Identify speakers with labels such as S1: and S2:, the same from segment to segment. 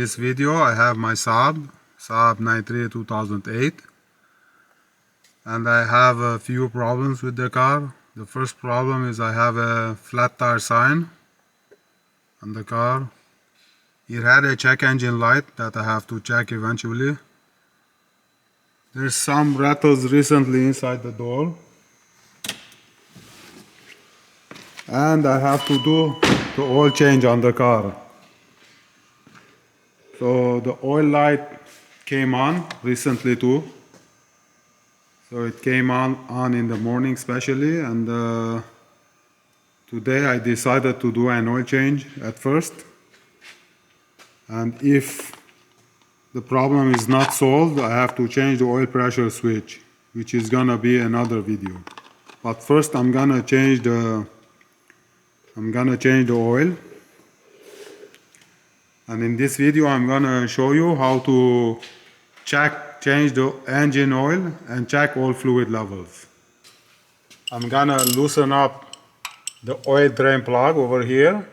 S1: This video I have my Saab 93 2008, and I have a few problems with the car. The first problem is I have a flat tire sign on the car. It had a check engine light that I have to check eventually. There's some rattles recently inside the door, and I have to do the oil change on the car. So the oil light came on recently too. So it came on in the morning especially, and today I decided to do an oil change at first. And if the problem is not solved, I have to change the oil pressure switch, which is gonna be another video. But first I'm gonna change the oil. And in this video I'm gonna show you how to change the engine oil and check all fluid levels. I'm gonna loosen up the oil drain plug over here.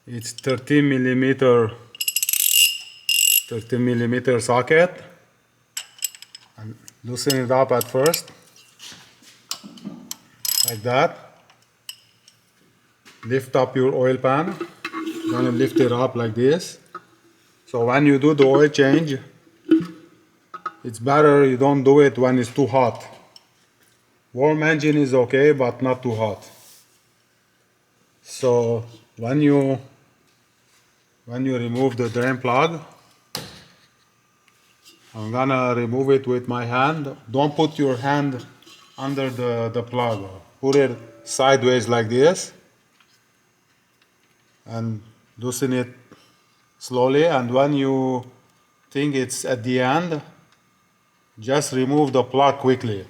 S1: It's 13 millimeter socket, and loosen it up at first like that. Lift up your oil pan. I'm gonna lift it up like this. So when you do the oil change, it's better you don't do it when it's too hot. Warm engine is okay, but not too hot. So when you remove the drain plug, I'm gonna remove it with my hand. Don't put your hand under the plug. Put it sideways like this and loosen it slowly, and when you think it's at the end, just remove the plug quickly.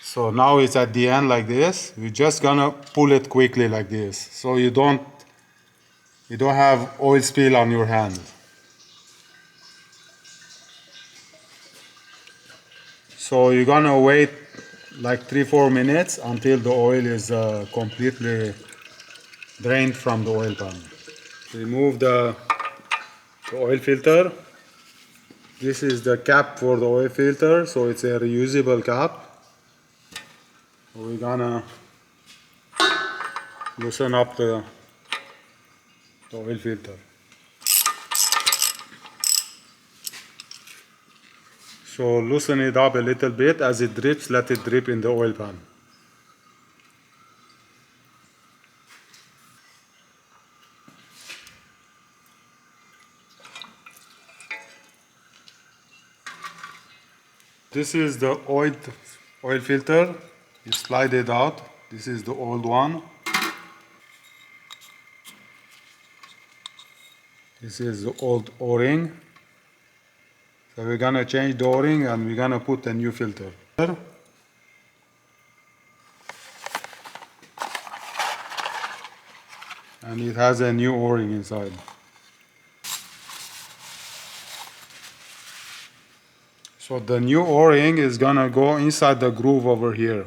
S1: So now it's at the end like this. We're just gonna pull it quickly like this, so you don't have oil spill on your hand. So you're gonna wait like 3-4 minutes until the oil is completely drained from the oil pan. Remove the oil filter. This is the cap for the oil filter, so it's a reusable cap. So we're gonna loosen up the oil filter. So loosen it up a little bit. As it drips, let it drip in the oil pan. This is the oil filter. You slide it out. This is the old one. This is the old O-ring. So we're gonna change the O-ring and we're gonna put a new filter. And it has a new O-ring inside. So the new O-ring is gonna go inside the groove over here.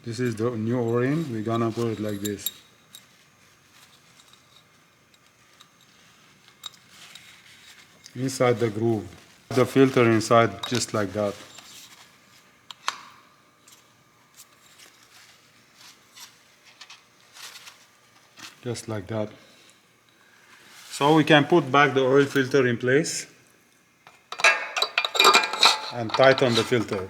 S1: This is the new O-ring. We're gonna put it like this. Inside the groove. The filter inside just like that. Just like that. So we can put back the oil filter in place and tighten the filter.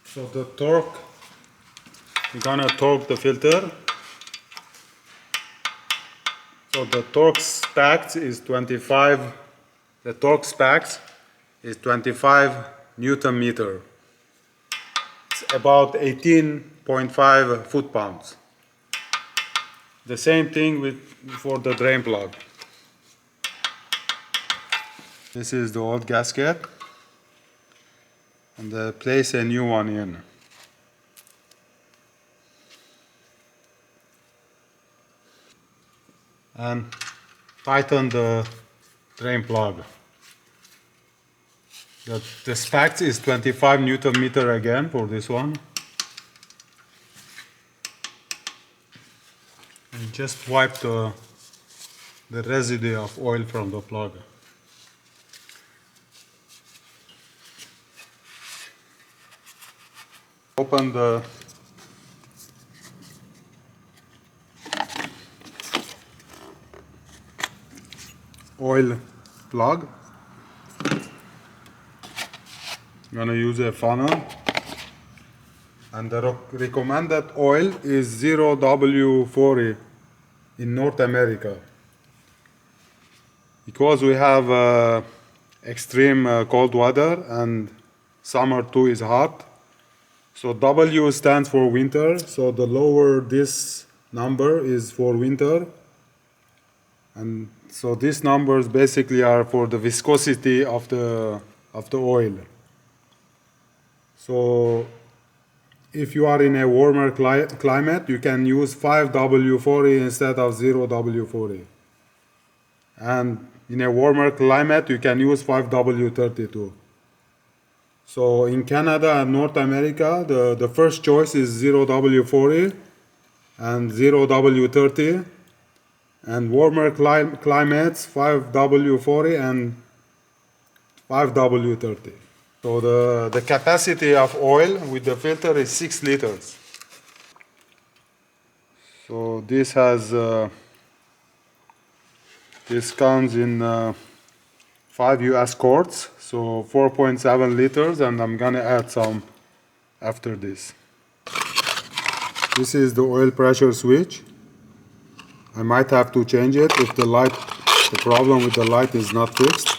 S1: So the torque, we're gonna torque the filter. So the torque specs is 25. The torque specs is 25 Newton meter. It's about 18.5 foot-pounds. The same thing for the drain plug. This is the old gasket, and place a new one in. And tighten the drain plug. The specs is 25 Newton meter again for this one. And just wipe the residue of oil from the plug. Open the oil plug. I'm gonna use a funnel, and the recommended oil is 0W40 in North America, because we have extreme cold weather and summer too is hot. So W stands for winter, so the lower this number is for winter, and so these numbers basically are for the viscosity of the oil. So if you are in a warmer climate, you can use 5W40 instead of 0W40. And in a warmer climate, you can use 5W32. So in Canada and North America, the first choice is 0W40 and 0W30. And warmer climates, 5W40 and 5W30. So the capacity of oil with the filter is 6 liters. So this has this comes in 5 US quarts, so 4.7 liters, and I'm gonna add some after this. This is the oil pressure switch. I might have to change it if the problem with the light is not fixed.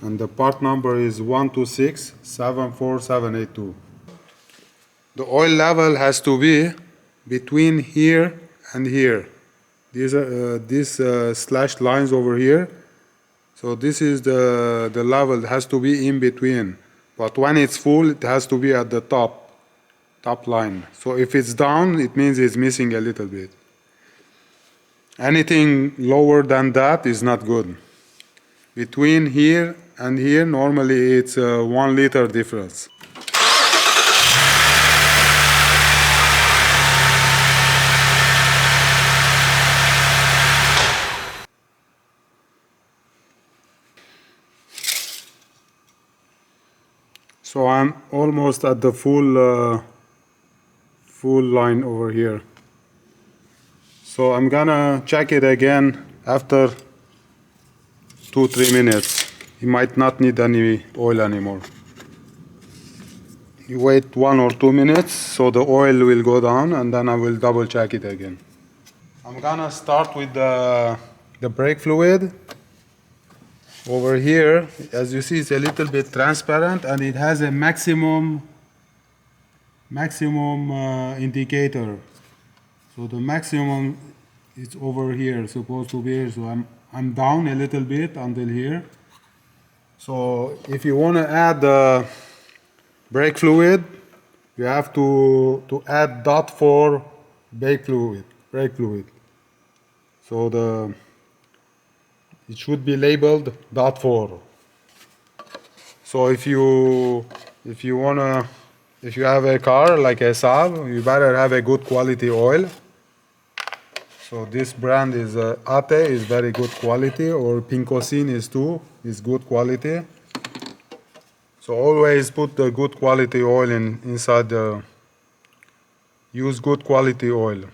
S1: And the part number is 126-74782. The oil level has to be between here and here. These are these slashed lines over here. So this is the level. It has to be in between. But when it's full, it has to be at the top line. So if it's down, it means it's missing a little bit. Anything lower than that is not good. Between here and here, normally it's a 1 liter difference. So I'm almost at the full line over here. So I'm gonna check it again after 2-3 minutes. You might not need any oil anymore. You wait 1 or 2 minutes so the oil will go down, and then I will double check it again. I'm gonna start with the brake fluid. Over here, as you see, it's a little bit transparent, and it has a maximum indicator. So the maximum is over here, supposed to be here. So I'm down a little bit until here. So if you want to add brake fluid, you have to add .4 brake fluid. So it should be labeled .4. So if you have a car like a Saab, you better have a good quality oil. So this brand is Ate is very good quality, or Pinkocin is good quality. So always put the good quality oil inside use good quality oil.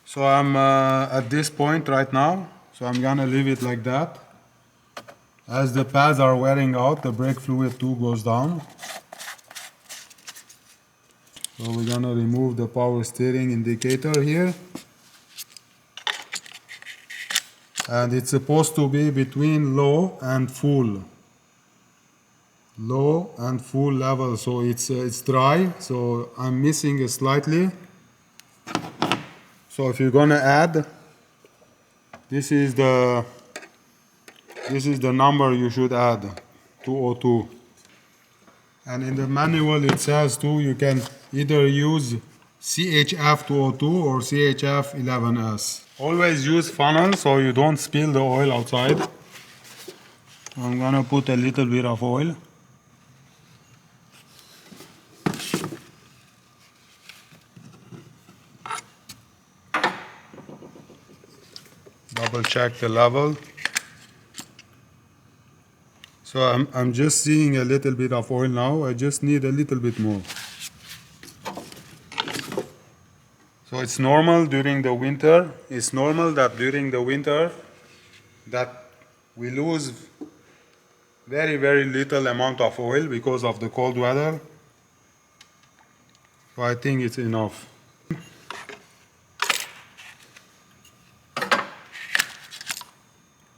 S1: So I'm at this point right now, so I'm gonna leave it like that. As the pads are wearing out, the brake fluid too goes down. So we're gonna remove the power steering indicator here. And it's supposed to be between low and full. Low and full level, so it's dry, so I'm missing it slightly. So if you're gonna add, this is the number you should add, 202. And in the manual it says too, you can either use CHF202 or CHF11S. Always use funnel so you don't spill the oil outside. I'm gonna put a little bit of oil. Double check the level. So I'm just seeing a little bit of oil now. I just need a little bit more. So it's normal during the winter. It's normal that during the winter that we lose very, very little amount of oil because of the cold weather. So I think it's enough.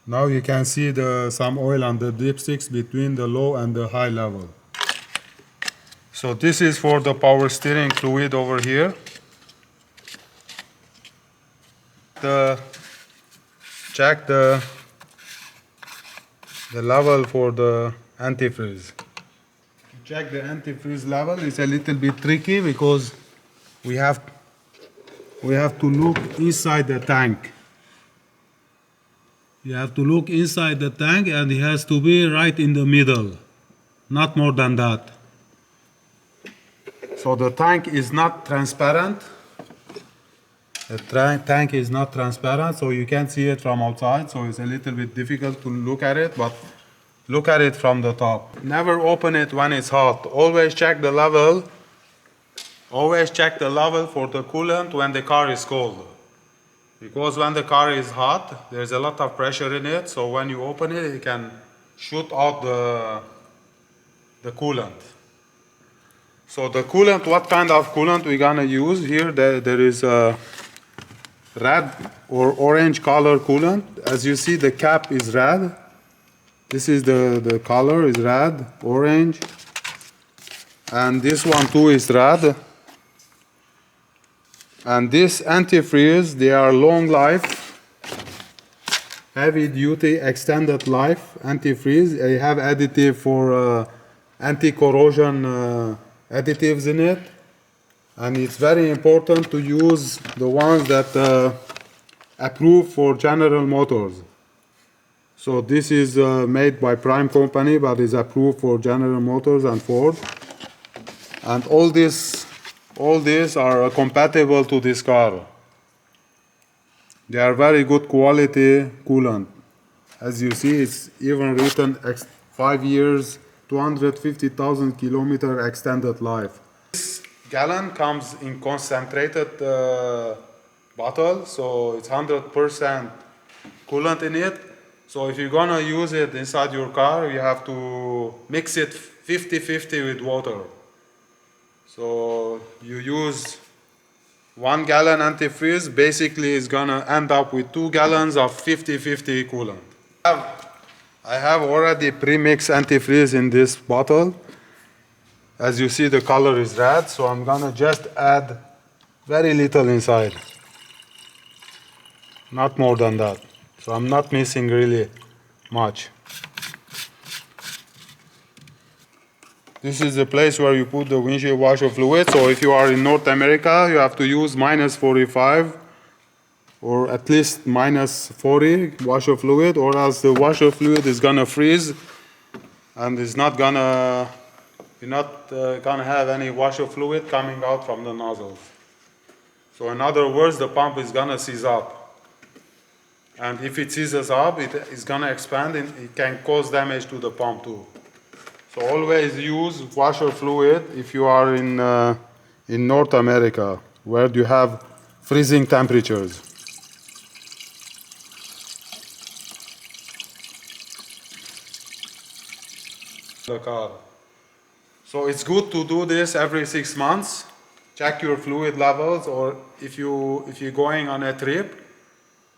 S1: Now you can see some oil on the dipsticks between the low and the high level. So this is for the power steering fluid over here. Check the level for the antifreeze. To check the antifreeze level is a little bit tricky because we have to look inside the tank. You have to look inside the tank and it has to be right in the middle, not more than that. So the tank is not transparent. The tank is not transparent, so you can't see it from outside, so it's a little bit difficult to look at it, but look at it from the top. Never open it when it's hot. Always check the level. Always check the level for the coolant when the car is cold. Because when the car is hot, there's a lot of pressure in it, so when you open it, it can shoot out the coolant. So the coolant, what kind of coolant we're gonna use here? There is a red or orange color coolant. As you see, the cap is red. This is the color is red, orange, and this one too is red. And this antifreeze, they are long life, heavy duty, extended life antifreeze. They have additive for anti-corrosion additives in it. And it's very important to use the ones that approved for General Motors. So this is made by Prime Company, but is approved for General Motors and Ford. And all these are compatible to this car. They are very good quality coolant. As you see, it's even written 5 years, 250,000 kilometer extended life. This gallon comes in concentrated bottle, so it's 100% coolant in it. So if you're gonna use it inside your car, you have to mix it 50-50 with water. So you use 1 gallon antifreeze, basically is gonna end up with 2 gallons of 50-50 coolant. I have already pre-mixed antifreeze in this bottle. As you see, the color is red, so I'm gonna just add very little inside. Not more than that. So I'm not missing really much. This is the place where you put the windshield washer fluid. So if you are in North America, you have to use -45 or at least -40 washer fluid, or else the washer fluid is gonna freeze and you're not gonna have any washer fluid coming out from the nozzles. So in other words, the pump is gonna seize up. And if it seizes up, it is gonna expand and it can cause damage to the pump too. So always use washer fluid if you are in North America, where you have freezing temperatures. The car. So it's good to do this every 6 months. Check your fluid levels, or if you're going on a trip,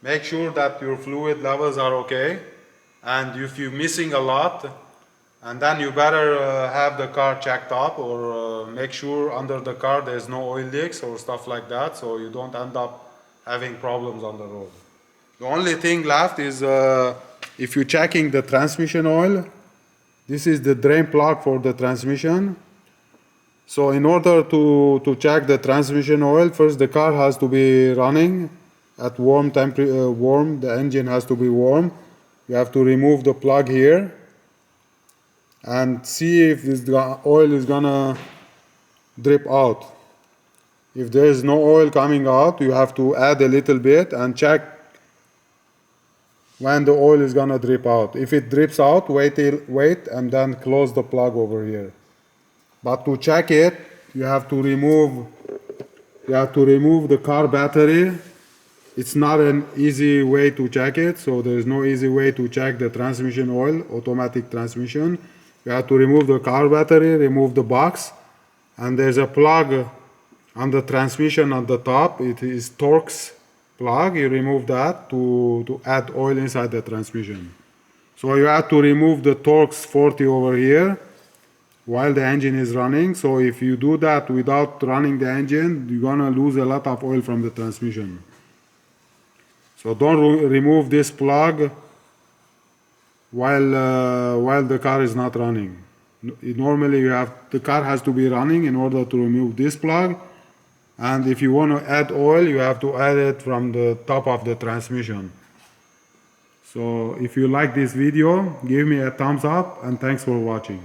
S1: make sure that your fluid levels are okay. And if you're missing a lot, and then you better have the car checked up, or make sure under the car there's no oil leaks or stuff like that, so you don't end up having problems on the road. The only thing left is if you're checking the transmission oil, this is the drain plug for the transmission. So in order to check the transmission oil, first the car has to be running at warm temperature, the engine has to be warm. You have to remove the plug here and see if this oil is gonna drip out. If there is no oil coming out, you have to add a little bit and check when the oil is gonna drip out. If it drips out, wait and then close the plug over here. But to check it, you have to remove the car battery. It's not an easy way to check it, so there is no easy way to check the transmission oil, automatic transmission. You have to remove the car battery, remove the box, and there's a plug on the transmission at the top. It is Torx plug. You remove that to add oil inside the transmission. So you have to remove the Torx 40 over here while the engine is running. So if you do that without running the engine, you're gonna lose a lot of oil from the transmission. So don't remove this plug while the car is not running. Normally the car has to be running in order to remove this plug, and if you want to add oil, you have to add it from the top of the transmission. So if you like this video, give me a thumbs up and thanks for watching.